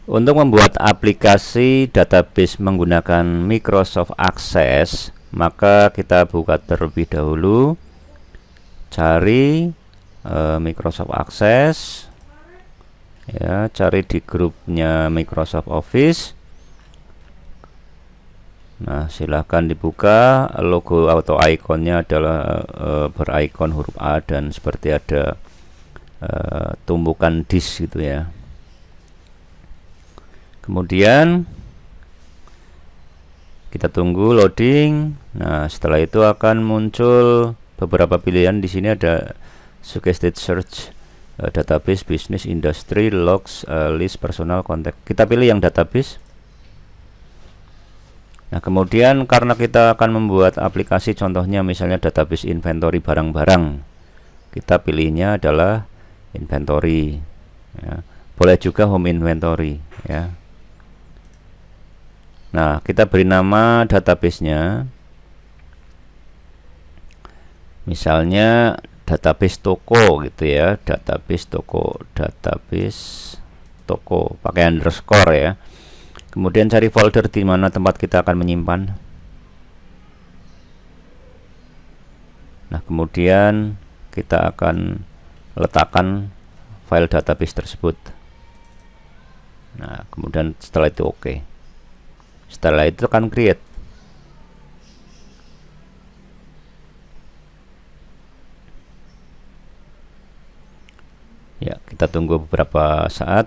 Untuk membuat aplikasi database menggunakan Microsoft Access, maka kita buka terlebih dahulu, cari Microsoft Access, ya, cari di grupnya Microsoft Office. Nah, silahkan dibuka. Logo atau ikonnya adalah berikon huruf A dan seperti ada tumpukan disk gitu ya. Kemudian kita tunggu loading. Nah, setelah itu akan muncul beberapa pilihan. Di sini ada suggested search, database, business, industry, logs, list, personal, contact. Kita pilih yang database. Nah, kemudian karena kita akan membuat aplikasi, contohnya misalnya database inventory barang-barang, kita pilihnya adalah inventory, ya. Boleh juga home inventory, ya. Nah, kita beri nama databasenya, misalnya database toko gitu ya, database toko pakai underscore ya. Kemudian cari folder di mana tempat kita akan menyimpan. Nah, kemudian kita akan letakkan file database tersebut. Nah, kemudian setelah itu oke. Setelah itu akan create. Ya, kita tunggu beberapa saat.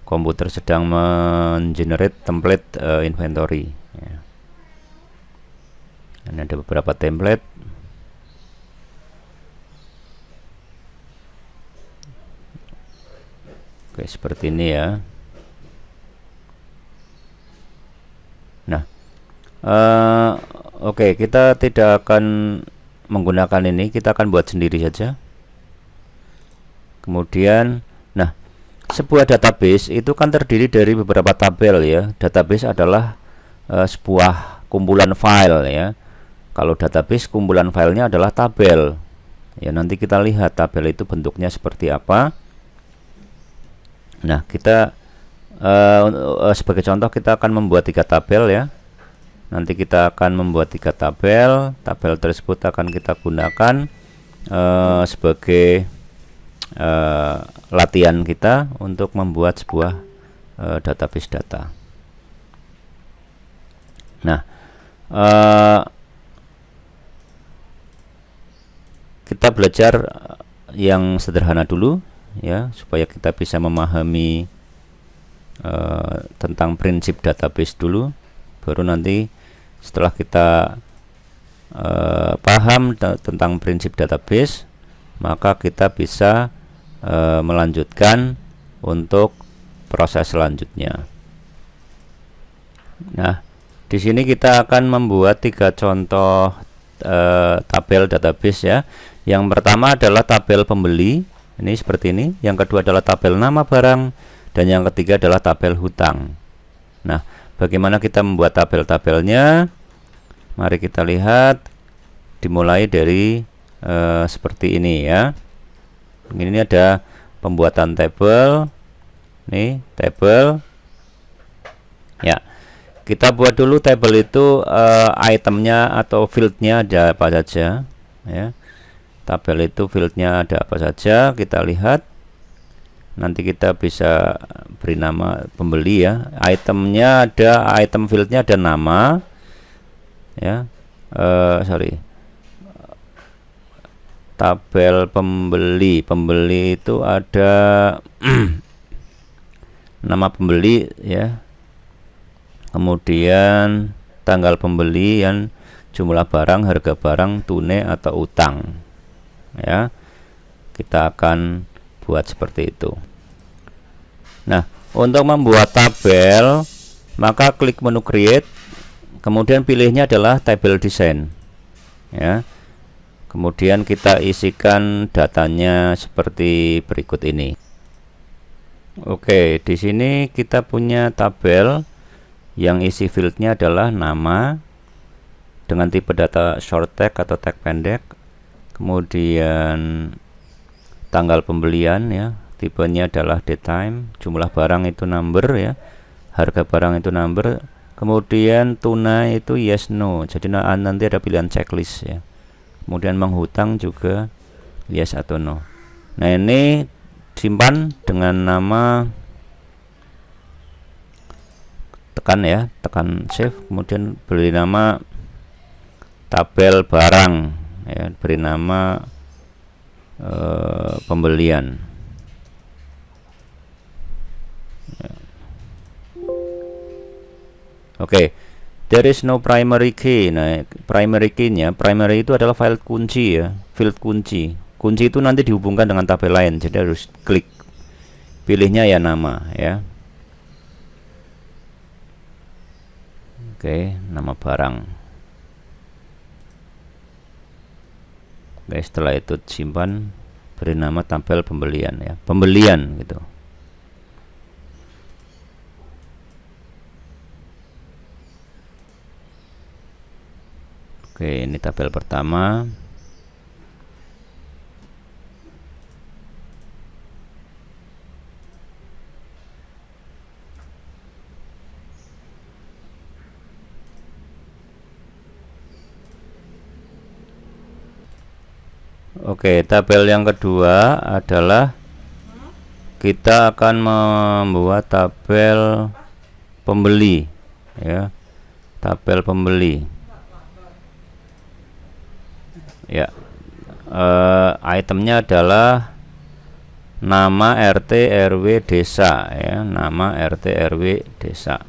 Komputer sedang mengenerate template inventory, ya. Ini ada beberapa template. Oke, seperti ini ya. Nah, oke, kita tidak akan menggunakan ini, kita akan buat sendiri saja. Kemudian, nah, sebuah database itu kan terdiri dari beberapa tabel ya. Database adalah sebuah kumpulan file ya. Kalau database, kumpulan filenya adalah tabel. Ya, nanti kita lihat tabel itu bentuknya seperti apa. Nah, kita sebagai contoh kita akan membuat 3 tabel ya. Nanti kita akan membuat 3 tabel. Tabel tersebut akan kita gunakan sebagai latihan kita untuk membuat sebuah database data. Nah, kita belajar yang sederhana dulu ya, supaya kita bisa memahami tentang prinsip database dulu, baru nanti setelah kita paham tentang prinsip database, maka kita bisa melanjutkan untuk proses selanjutnya. Nah, di sini kita akan membuat 3 contoh tabel database ya. Yang pertama adalah tabel pembeli, ini seperti ini. Yang kedua adalah tabel nama barang, dan yang ketiga adalah tabel hutang. Nah, bagaimana kita membuat tabel-tabelnya? Mari kita lihat. Dimulai dari seperti ini ya. Ini ada pembuatan tabel. Nih, tabel. Ya. Kita buat dulu tabel itu itemnya atau fieldnya ada apa saja ya. Tabel itu fieldnya ada apa saja, kita lihat. Nanti kita bisa beri nama pembeli ya. Itemnya ada, item fieldnya ada nama ya. Tabel pembeli itu ada nama pembeli ya. Kemudian tanggal pembelian, jumlah barang, harga barang, tunai atau utang ya. Kita akan buat seperti itu. Nah, untuk membuat tabel, maka klik menu create, kemudian pilihnya adalah table design ya. Kemudian kita isikan datanya seperti berikut ini. Oke, di sini kita punya tabel yang isi fieldnya adalah nama dengan tipe data short tag atau tag pendek. Kemudian tanggal pembelian ya, tipenya adalah datetime, jumlah barang itu number ya, harga barang itu number, kemudian tunai itu yes no, jadi nanti ada pilihan checklist ya. Kemudian menghutang juga yes atau no. Nah ini simpan dengan nama, tekan ya, tekan save, kemudian beri nama tabel barang ya, beri nama pembelian ya. Oke, there is no primary key. Nah, primary key-nya, primary itu adalah file kunci ya, field kunci. Kunci itu nanti dihubungkan dengan tabel lain, jadi harus klik, pilihnya ya nama ya. Oke, nama barang. Oke, setelah itu simpan, beri nama tabel pembelian ya, pembelian gitu. Oke, ini tabel pertama. Oke, tabel yang kedua adalah kita akan membuat tabel pembeli ya, tabel pembeli ya. Itemnya adalah nama RT RW desa ya, nama RT RW desa,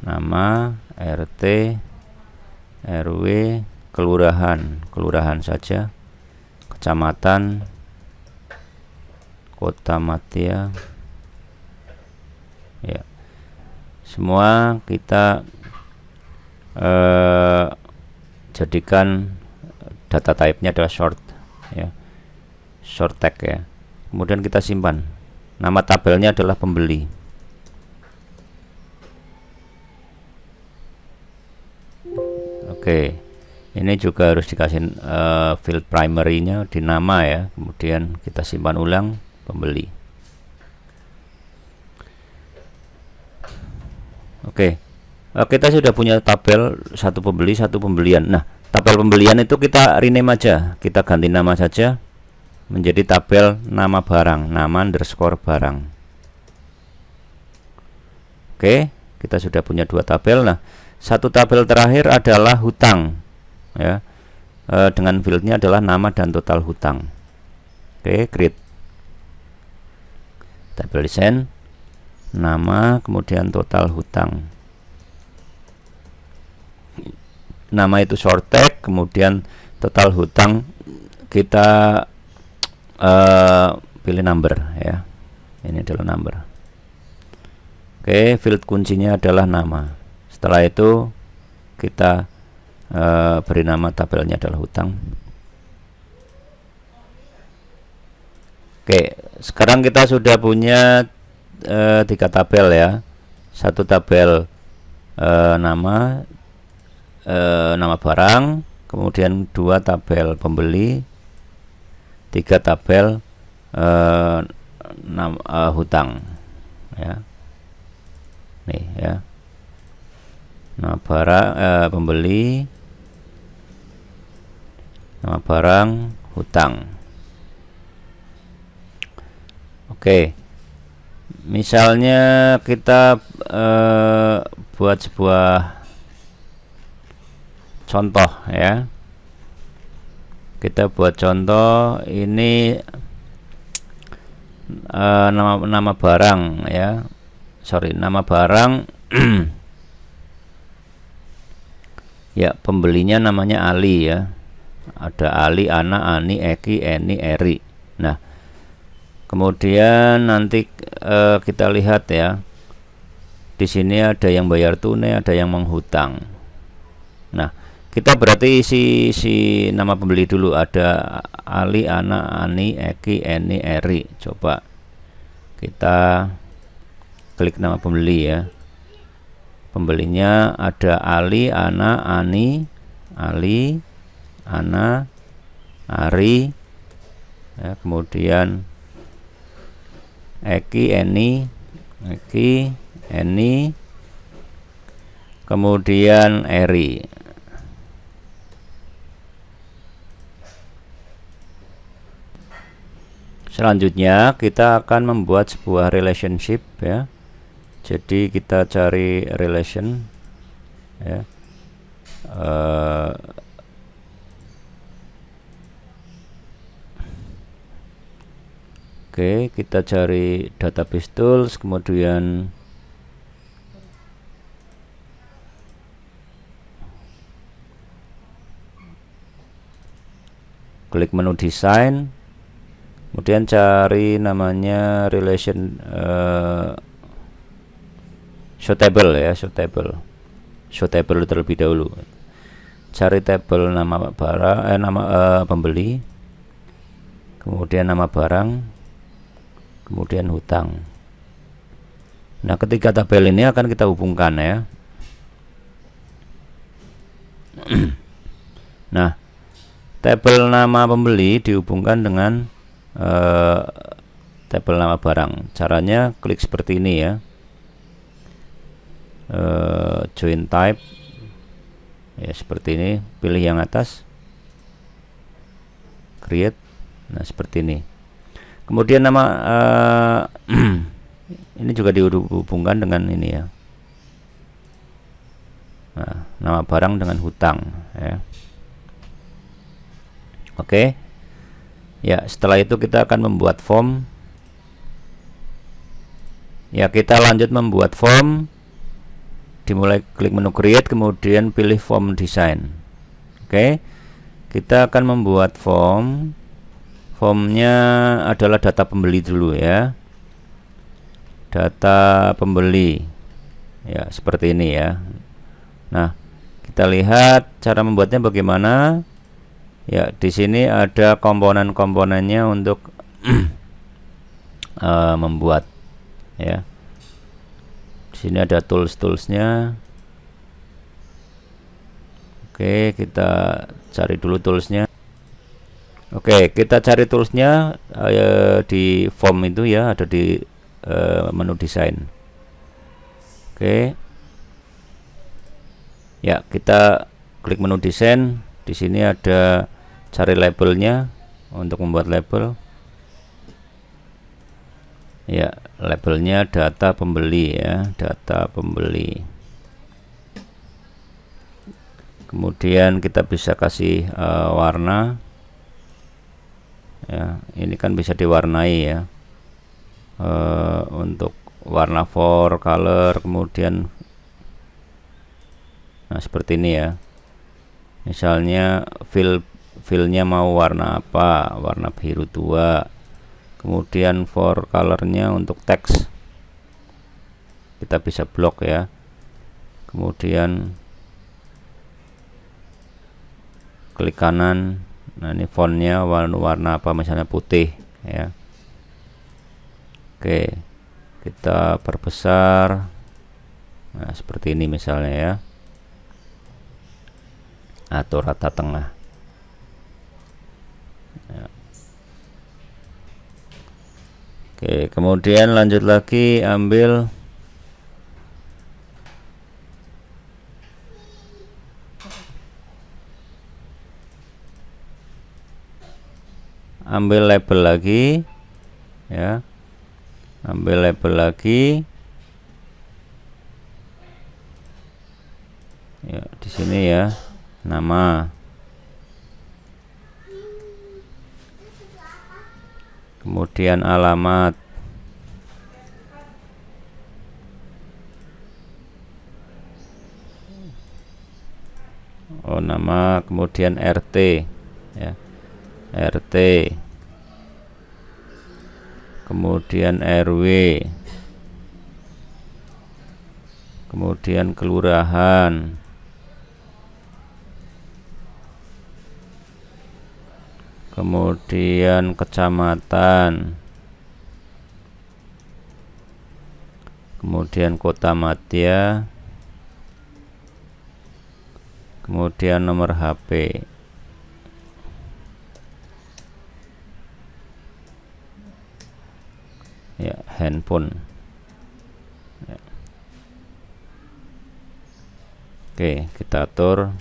nama RT RW kelurahan saja, kecamatan, kota Matia ya. Semua kita jadikan data type-nya adalah short ya, short tag ya. Kemudian kita simpan, nama tabelnya adalah pembeli. Oke, ini juga harus dikasih field primary-nya di nama ya. Kemudian kita simpan ulang pembeli. Oke, kita sudah punya tabel satu pembeli, satu pembelian. Nah, tabel pembelian itu kita rename aja, kita ganti nama saja menjadi tabel nama barang, nama underscore barang. Oke, kita sudah punya dua tabel. Nah, satu tabel terakhir adalah hutang ya, dengan fieldnya adalah nama dan total hutang. Oke, create tabel desain, nama, kemudian total hutang. Nama itu short tag, kemudian total hutang kita pilih number ya, ini adalah number. Oke, field kuncinya adalah nama. Setelah itu kita beri nama tabelnya adalah hutang. Oke, sekarang kita sudah punya 3 tabel ya. Satu tabel nama, nama barang, kemudian 2 tabel pembeli, 3 tabel hutang ya. Nih ya, nama barang, pembeli, nama barang, hutang. Oke, misalnya kita buat sebuah contoh ya. Kita buat contoh ini nama barang ya. Sorry, nama barang ya, pembelinya namanya Ali ya. Ada Ali, Ana, Ani, Eki, Eni, Eri. Nah, kemudian nanti kita lihat ya. Di sini ada yang bayar tunai, ada yang menghutang. Nah, kita berarti isi nama pembeli dulu. Ada Ali, Ana, Ani, Eki, Eni, Eri. Coba kita klik nama pembeli ya. Pembelinya ada Ali, Ana, Ani, Ali, Ana, Ari ya, kemudian Eni, kemudian Eri. Selanjutnya kita akan membuat sebuah relationship ya. Jadi kita cari relation ya. Oke, kita cari database tools, kemudian klik menu design, kemudian cari namanya relation show table ya, show table terlebih dahulu. Cari tabel nama barang, pembeli, kemudian nama barang, kemudian hutang. Nah, ketiga tabel ini akan kita hubungkan ya. Nah, tabel nama pembeli dihubungkan dengan tabel nama barang. Caranya klik seperti ini ya. Join type ya, seperti ini, pilih yang atas, create. Nah, seperti ini. Kemudian nama ini juga dihubungkan dengan ini ya. Nah, nama barang dengan hutang ya. Oke. Ya, setelah itu kita akan membuat form. Ya, kita lanjut membuat form. Dimulai klik menu create, kemudian pilih form design. Oke. Kita akan membuat form. Formnya adalah data pembeli dulu ya. Data pembeli. Ya, seperti ini ya. Nah, kita lihat cara membuatnya bagaimana. Ya, di sini ada komponen-komponennya untuk membuat ya. Di sini ada tools-toolsnya. Oke, kita cari dulu toolsnya. Oke, kita cari toolsnya di form itu ya, ada di menu desain. Oke, ya, kita klik menu desain. Di sini ada cari labelnya untuk membuat label. Ya, labelnya data pembeli ya, data pembeli. Kemudian kita bisa kasih warna. Ya, ini kan bisa diwarnai ya. Untuk warna for color, kemudian nah seperti ini ya. Misalnya fillnya mau warna apa, warna biru tua. Kemudian for colornya untuk teks kita bisa blok ya. Kemudian klik kanan. Nah, ini fontnya warna apa, misalnya putih ya. Oke, kita perbesar. Nah, seperti ini misalnya ya, atau rata tengah ya. Oke, kemudian lanjut lagi, ambil label lagi ya, ambil label lagi ya, di sini ya, nama, kemudian alamat, nama, kemudian RT ya, RT, kemudian RW, kemudian kelurahan, kemudian kecamatan, kemudian kota madya, kemudian nomor HP. ya, handphone ya. Oke, kita atur.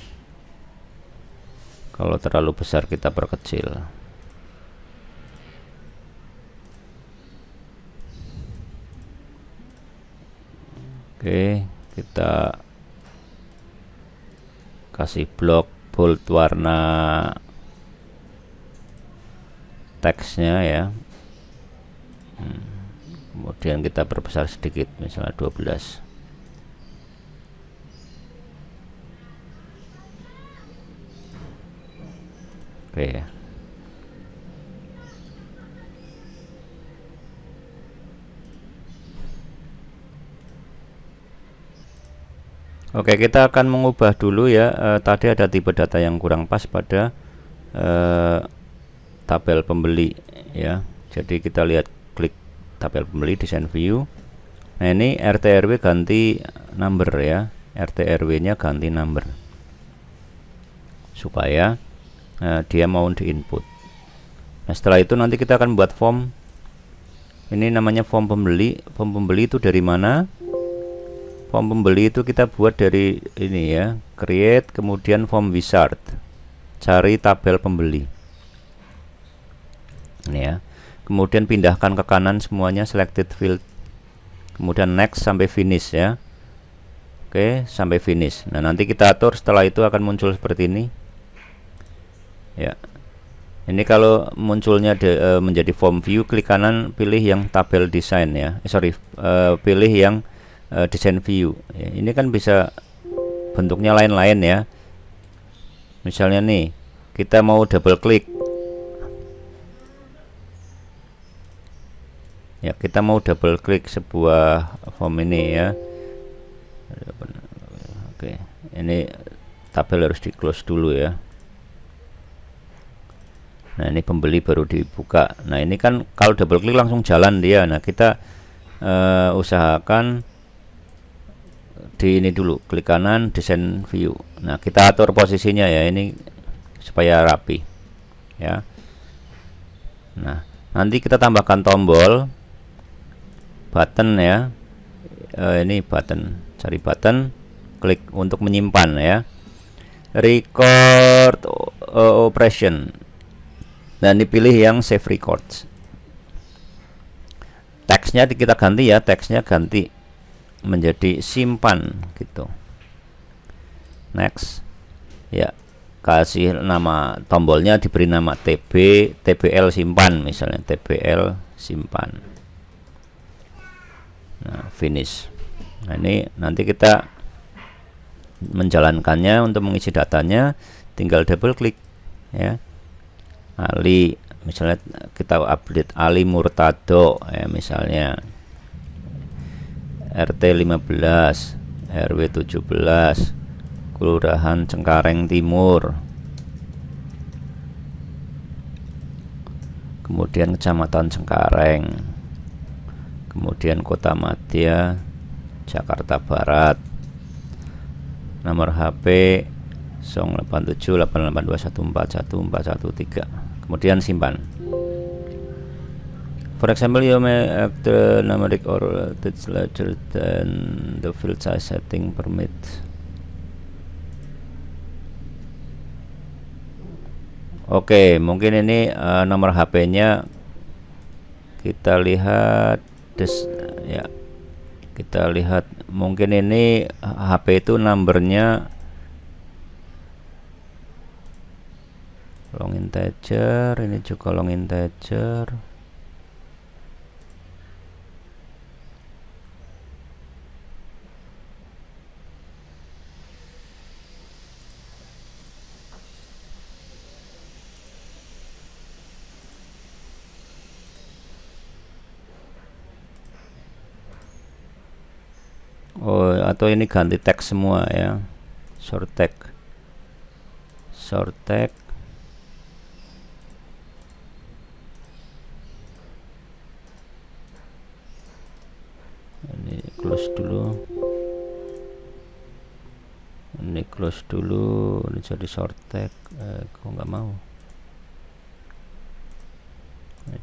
Kalau terlalu besar kita perkecil. Oke, kita kasih blok bold warna teksnya ya. Kemudian kita perbesar sedikit, misalnya 12. Oke. Oke, kita akan mengubah dulu ya. Tadi ada tipe data yang kurang pas pada tabel pembeli ya. Jadi kita lihat, klik tabel pembeli, desain view. Nah, ini RT RW ganti number ya. RT RW nya ganti number supaya dia mau di input. Nah, setelah itu nanti kita akan buat form. Ini namanya form pembeli. Form pembeli itu dari mana? Form pembeli itu kita buat dari ini ya, create, kemudian form wizard, cari tabel pembeli ini ya, kemudian pindahkan ke kanan semuanya, selected field, kemudian next sampai finish ya. Oke, sampai finish. Nah, nanti kita atur, setelah itu akan muncul seperti ini ya. Ini kalau munculnya menjadi form view, klik kanan, pilih yang tabel design ya, pilih yang design view ya. Ini kan bisa bentuknya lain-lain ya. Misalnya nih, kita mau double klik ya, kita mau double klik sebuah form ini ya. Oke, ini tabel harus di close dulu ya. Nah, ini pembeli baru dibuka. Nah, ini kan kalau double klik langsung jalan dia. Nah, kita usahakan di ini dulu, klik kanan, design view. Nah, kita atur posisinya ya, ini supaya rapi ya. Nah, nanti kita tambahkan tombol button ya. Ini button, cari button, klik untuk menyimpan ya, record operation, dan dipilih yang save records. Teksnya kita ganti ya, teksnya ganti menjadi simpan gitu. Next ya, kasih nama tombolnya, diberi nama TBL simpan, misalnya TBL simpan. Nah, finish. Nah, ini nanti kita menjalankannya. Untuk mengisi datanya tinggal double klik ya. Ali, misalnya kita update Ali Murtado ya, misalnya RT 15 RW 17 Kelurahan Cengkareng Timur, kemudian Kecamatan Cengkareng, kemudian Kota Madya Jakarta Barat, nomor HP 087882141413, kemudian simpan. For example, you may add the numeric or text larger than the field size setting permit. Oke, mungkin ini nomor HP-nya kita lihat ya. Kita lihat, mungkin ini HP itu numbernya long integer, ini juga long integer. Oh, atau ini ganti teks semua ya, short tag, ini close dulu, ini jadi short tag. Kok nggak mau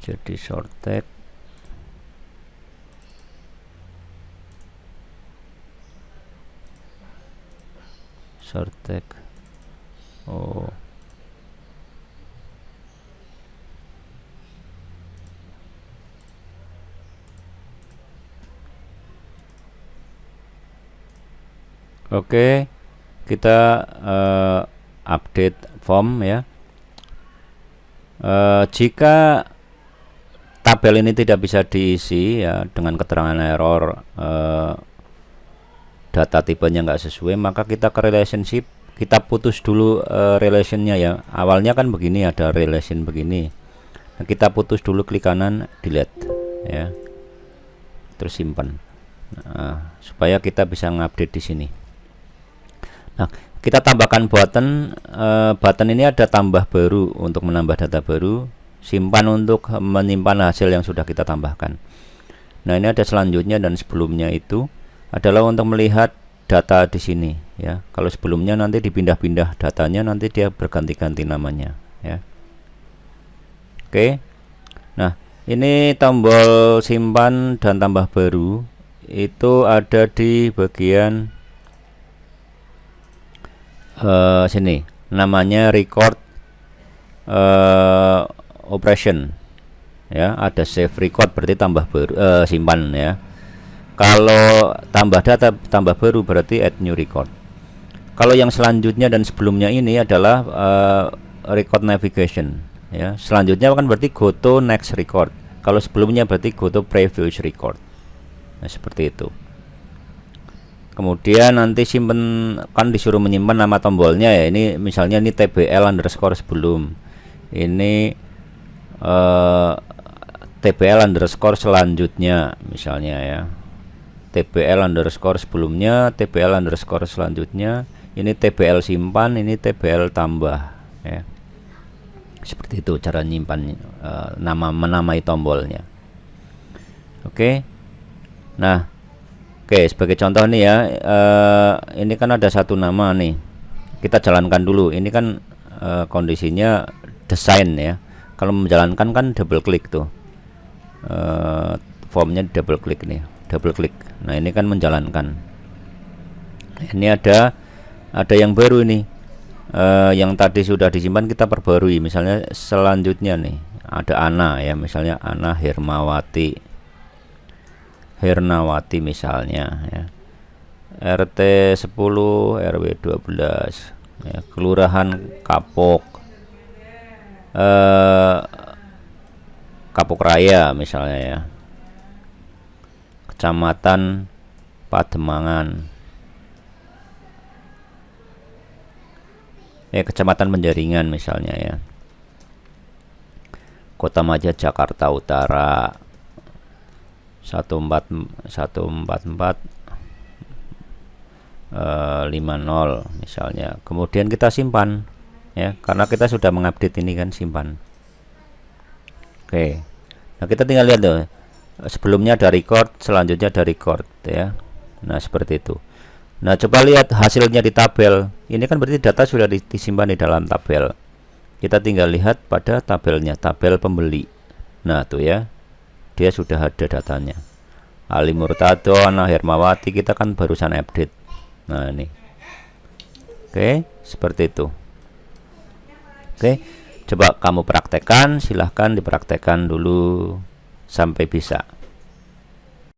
jadi short tag. short tag. Oh, oke, kita update form ya. Jika tabel ini tidak bisa diisi ya dengan keterangan error, data tipenya nggak sesuai, maka kita ke relationship, kita putus dulu relationnya ya. Awalnya kan begini, ada relation begini. Nah, kita putus dulu, klik kanan, delete ya, terus simpan. Nah, supaya kita bisa ngupdate di sini. Nah, kita tambahkan button. Button ini ada tambah baru untuk menambah data baru, simpan untuk menyimpan hasil yang sudah kita tambahkan. Nah, ini ada selanjutnya dan sebelumnya, itu adalah untuk melihat data di sini ya. Kalau sebelumnya nanti dipindah-pindah datanya, nanti dia berganti-ganti namanya ya. Oke. Nah, ini tombol simpan dan tambah baru itu ada di bagian sini, namanya record operation ya. Ada save record, berarti tambah baru, simpan ya. Kalau tambah data tambah baru berarti add new record. Kalau yang selanjutnya dan sebelumnya ini adalah record navigation ya. Selanjutnya kan berarti go to next record. Kalau sebelumnya berarti go to previous record. Nah, seperti itu. Kemudian nanti simpen, kan disuruh menyimpan nama tombolnya ya. Ini misalnya ini tbl underscore sebelum, ini tbl underscore selanjutnya misalnya ya. tbl underscore sebelumnya, tbl underscore selanjutnya, ini tbl simpan, ini tbl tambah ya. Seperti itu cara nyimpan menamai tombolnya. Oke. Nah, oke, sebagai contoh nih ya, ini kan ada satu nama nih, kita jalankan dulu. Ini kan kondisinya desain ya. Kalau menjalankan kan double klik tuh, formnya double klik nih, double klik. Nah, ini kan menjalankan. Ini ada yang baru nih, yang tadi sudah disimpan kita perbarui. Misalnya selanjutnya nih ada Ana ya, misalnya Ana Hernawati misalnya ya. RT 10 RW 12 ya, Kelurahan Kapok Kapok Raya misalnya ya. Kecamatan Pademangan ya, Kecamatan Penjaringan misalnya ya. Kota Maja Jakarta Utara 14450 misalnya. Kemudian kita simpan ya, karena kita sudah mengupdate ini kan, simpan. Oke. Nah, kita tinggal lihat tuh, sebelumnya ada record, selanjutnya ada record ya. Nah, seperti itu. Nah, coba lihat hasilnya di tabel. Ini kan berarti data sudah disimpan di dalam tabel. Kita tinggal lihat pada tabelnya, tabel pembeli. Nah, tuh ya, dia sudah ada datanya. Ali Murtado, Ana Hermawati, kita kan barusan update. Nah, ini. Oke, seperti itu. Oke, coba kamu praktekkan, silahkan dipraktekkan dulu sampai bisa.